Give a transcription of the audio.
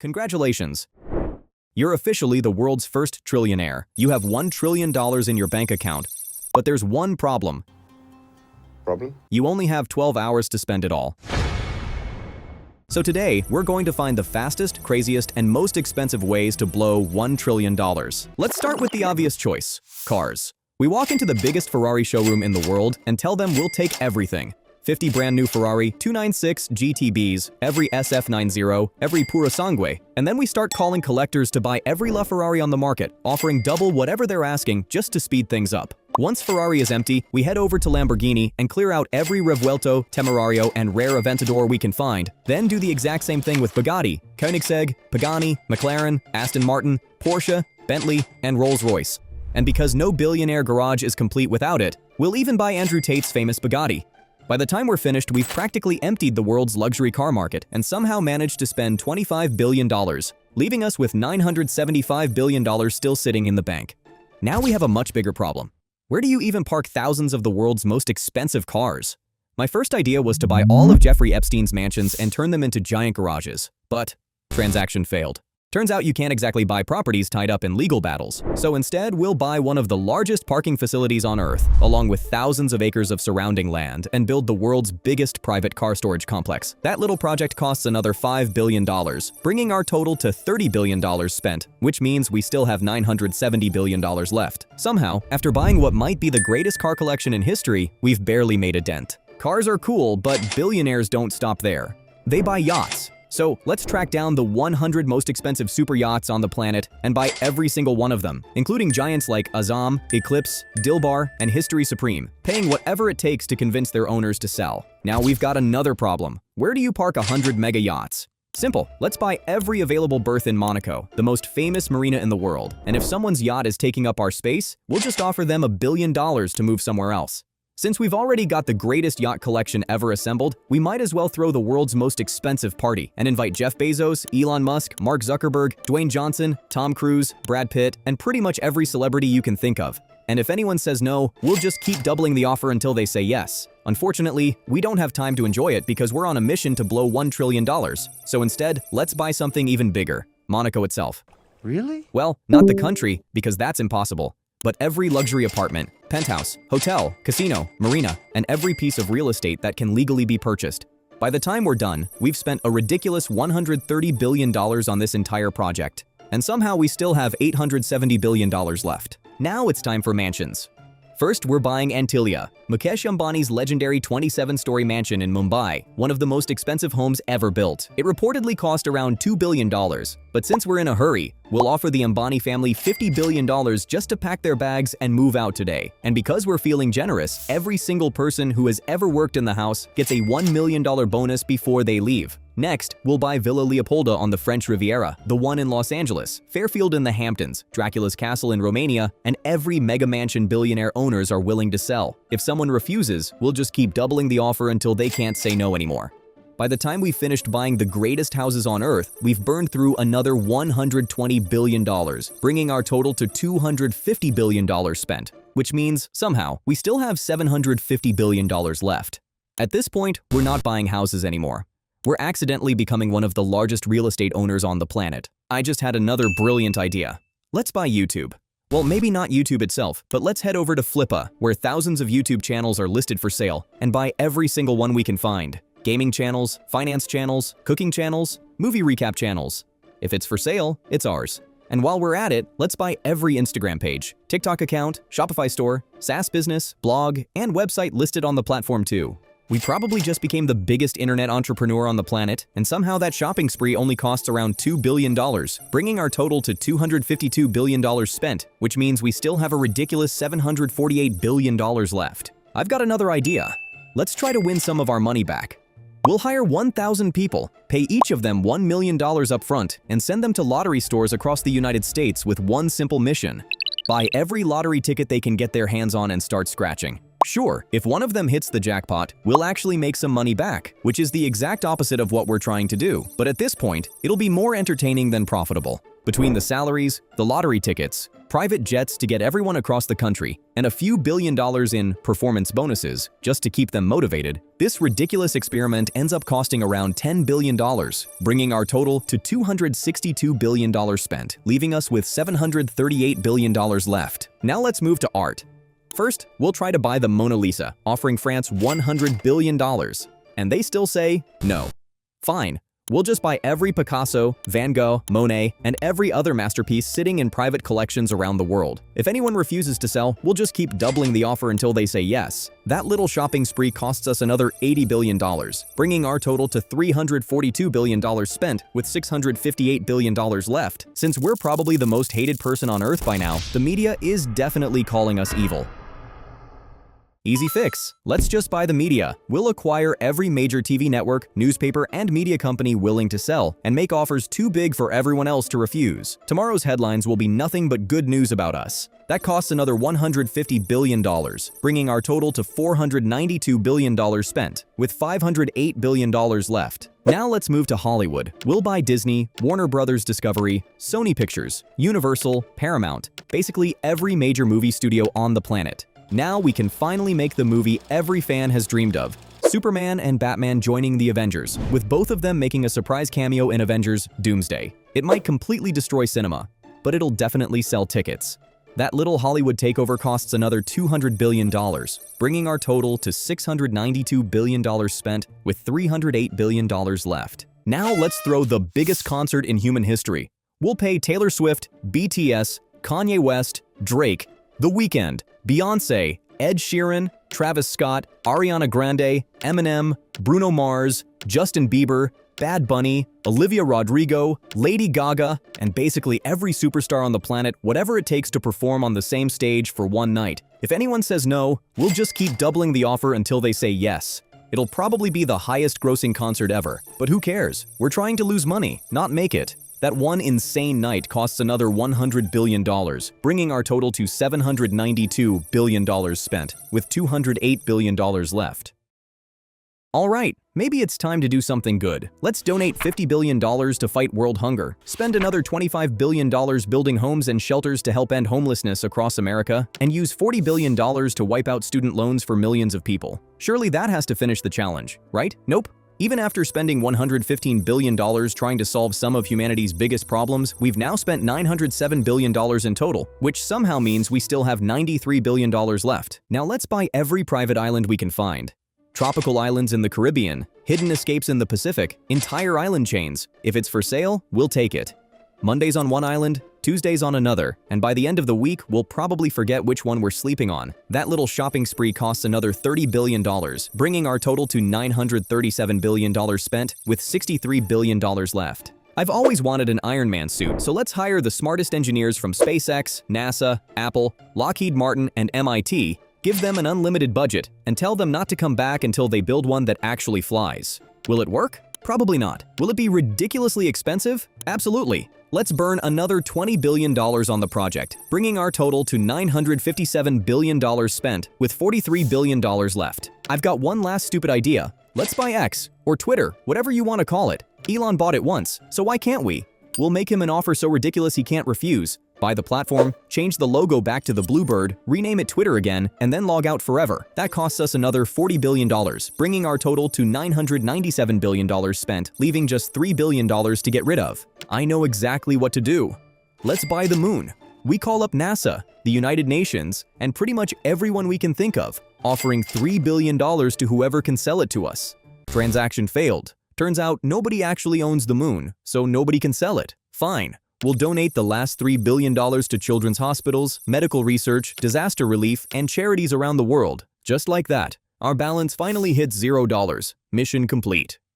Congratulations! You're officially the world's first trillionaire. You have $1 trillion in your bank account. But there's one problem. You only have 12 hours to spend it all. So today, we're going to find the fastest, craziest, and most expensive ways to blow $1 trillion. Let's start with the obvious choice: cars. We walk into the biggest Ferrari showroom in the world and tell them we'll take everything. 50 brand new Ferrari 296 GTBs, every SF90, every Purasangue, and then we start calling collectors to buy every LaFerrari on the market, offering double whatever they're asking just to speed things up. Once Ferrari is empty, we head over to Lamborghini and clear out every Revuelto, Temerario, and rare Aventador we can find, then do the exact same thing with Bugatti, Koenigsegg, Pagani, McLaren, Aston Martin, Porsche, Bentley, and Rolls-Royce. And because no billionaire garage is complete without it, we'll even buy Andrew Tate's famous Bugatti. By the time we're finished, we've practically emptied the world's luxury car market and somehow managed to spend $25 billion, leaving us with $975 billion still sitting in the bank. Now we have a much bigger problem. Where do you even park thousands of the world's most expensive cars? My first idea was to buy all of Jeffrey Epstein's mansions and turn them into giant garages, but transaction failed. Turns out you can't exactly buy properties tied up in legal battles, so instead we'll buy one of the largest parking facilities on Earth, along with thousands of acres of surrounding land, and build the world's biggest private car storage complex. That little project costs another $5 billion, bringing our total to $30 billion spent, which means we still have $970 billion left. Somehow, after buying what might be the greatest car collection in history, we've barely made a dent. Cars are cool, but billionaires don't stop there. They buy yachts. So let's track down the 100 most expensive super yachts on the planet and buy every single one of them, including giants like Azam, Eclipse, Dilbar, and History Supreme, paying whatever it takes to convince their owners to sell. Now we've got another problem. Where do you park 100 mega yachts? Simple. Let's buy every available berth in Monaco, the most famous marina in the world. And if someone's yacht is taking up our space, we'll just offer them $1 billion to move somewhere else. Since we've already got the greatest yacht collection ever assembled, we might as well throw the world's most expensive party and invite Jeff Bezos, Elon Musk, Mark Zuckerberg, Dwayne Johnson, Tom Cruise, Brad Pitt, and pretty much every celebrity you can think of. And if anyone says no, we'll just keep doubling the offer until they say yes. Unfortunately, we don't have time to enjoy it because we're on a mission to blow $1 trillion. So instead, let's buy something even bigger: Monaco itself. Really? Well, not the country, because that's impossible. But every luxury apartment, penthouse, hotel, casino, marina, and every piece of real estate that can legally be purchased. By the time we're done, we've spent a ridiculous $130 billion on this entire project. And somehow we still have $870 billion left. Now it's time for mansions. First, we're buying Antilia, Mukesh Ambani's legendary 27-story mansion in Mumbai, one of the most expensive homes ever built. It reportedly cost around $2 billion, but since we're in a hurry, we'll offer the Ambani family $50 billion just to pack their bags and move out today. And because we're feeling generous, every single person who has ever worked in the house gets a $1 million bonus before they leave. Next, we'll buy Villa Leopolda on the French Riviera, the one in Los Angeles, Fairfield in the Hamptons, Dracula's Castle in Romania, and every mega mansion billionaire owners are willing to sell. If someone refuses, we'll just keep doubling the offer until they can't say no anymore. By the time we've finished buying the greatest houses on Earth, we've burned through another $120 billion, bringing our total to $250 billion spent, which means, somehow, we still have $750 billion left. At this point, we're not buying houses anymore. We're accidentally becoming one of the largest real estate owners on the planet. I just had another brilliant idea. Let's buy YouTube. Well, maybe not YouTube itself, but let's head over to Flippa, where thousands of YouTube channels are listed for sale, and buy every single one we can find. Gaming channels, finance channels, cooking channels, movie recap channels. If it's for sale, it's ours. And while we're at it, let's buy every Instagram page, TikTok account, Shopify store, SaaS business, blog, and website listed on the platform too. We probably just became the biggest internet entrepreneur on the planet, and somehow that shopping spree only costs around $2 billion, bringing our total to $252 billion spent, which means we still have a ridiculous $748 billion left. I've got another idea. Let's try to win some of our money back. We'll hire 1,000 people, pay each of them $1 million up front, and send them to lottery stores across the United States with one simple mission: buy every lottery ticket they can get their hands on and start scratching. Sure, if one of them hits the jackpot, we'll actually make some money back, which is the exact opposite of what we're trying to do. But at this point, it'll be more entertaining than profitable. Between the salaries, the lottery tickets, private jets to get everyone across the country, and a few $billion in performance bonuses just to keep them motivated, this ridiculous experiment ends up costing around $10 billion, bringing our total to $262 billion spent, leaving us with $738 billion left. Now let's move to art. First, we'll try to buy the Mona Lisa, offering France $100 billion, and they still say no. Fine. We'll just buy every Picasso, Van Gogh, Monet, and every other masterpiece sitting in private collections around the world. If anyone refuses to sell, we'll just keep doubling the offer until they say yes. That little shopping spree costs us another $80 billion, bringing our total to $342 billion spent, with $658 billion left. Since we're probably the most hated person on Earth by now, the media is definitely calling us evil. Easy fix. Let's just buy the media. We'll acquire every major TV network, newspaper, and media company willing to sell, and make offers too big for everyone else to refuse. Tomorrow's headlines will be nothing but good news about us. That costs another $150 billion, bringing our total to $492 billion spent, with $508 billion left. Now let's move to Hollywood. We'll buy Disney, Warner Brothers Discovery, Sony Pictures, Universal, Paramount, basically every major movie studio on the planet. Now we can finally make the movie every fan has dreamed of. Superman and Batman joining the Avengers, with both of them making a surprise cameo in Avengers Doomsday. It might completely destroy cinema, but it'll definitely sell tickets. That little Hollywood takeover costs another $200 billion, bringing our total to $692 billion spent, with $308 billion left. Now let's throw the biggest concert in human history. We'll pay Taylor Swift, BTS, Kanye West, Drake, The Weeknd, Beyoncé, Ed Sheeran, Travis Scott, Ariana Grande, Eminem, Bruno Mars, Justin Bieber, Bad Bunny, Olivia Rodrigo, Lady Gaga, and basically every superstar on the planet, whatever it takes to perform on the same stage for one night. If anyone says no, we'll just keep doubling the offer until they say yes. It'll probably be the highest grossing concert ever, but who cares? We're trying to lose money, not make it. That one insane night costs another $100 billion, bringing our total to $792 billion spent, with $208 billion left. Alright, maybe it's time to do something good. Let's donate $50 billion to fight world hunger, spend another $25 billion building homes and shelters to help end homelessness across America, and use $40 billion to wipe out student loans for millions of people. Surely that has to finish the challenge, right? Nope. Even after spending $115 billion trying to solve some of humanity's biggest problems, we've now spent $907 billion in total, which somehow means we still have $93 billion left. Now let's buy every private island we can find. Tropical islands in the Caribbean, hidden escapes in the Pacific, entire island chains. If it's for sale, we'll take it. Mondays on one island, Tuesdays on another, and by the end of the week, we'll probably forget which one we're sleeping on. That little shopping spree costs another $30 billion, bringing our total to $937 billion spent, with $63 billion left. I've always wanted an Iron Man suit, so let's hire the smartest engineers from SpaceX, NASA, Apple, Lockheed Martin, and MIT, give them an unlimited budget, and tell them not to come back until they build one that actually flies. Will it work? Probably not. Will it be ridiculously expensive? Absolutely. Let's burn another $20 billion on the project, bringing our total to $957 billion spent, with $43 billion left. I've got one last stupid idea. Let's buy X, or Twitter, whatever you want to call it. Elon bought it once, so why can't we? We'll make him an offer so ridiculous he can't refuse. Buy the platform, change the logo back to the bluebird, rename it Twitter again, and then log out forever. That costs us another $40 billion, bringing our total to $997 billion spent, leaving just $3 billion to get rid of. I know exactly what to do. Let's buy the moon. We call up NASA, the United Nations, and pretty much everyone we can think of, offering $3 billion to whoever can sell it to us. Transaction failed. Turns out nobody actually owns the moon, so nobody can sell it. Fine. We'll donate the last $3 billion to children's hospitals, medical research, disaster relief, and charities around the world. Just like that, our balance finally hits $0. Mission complete.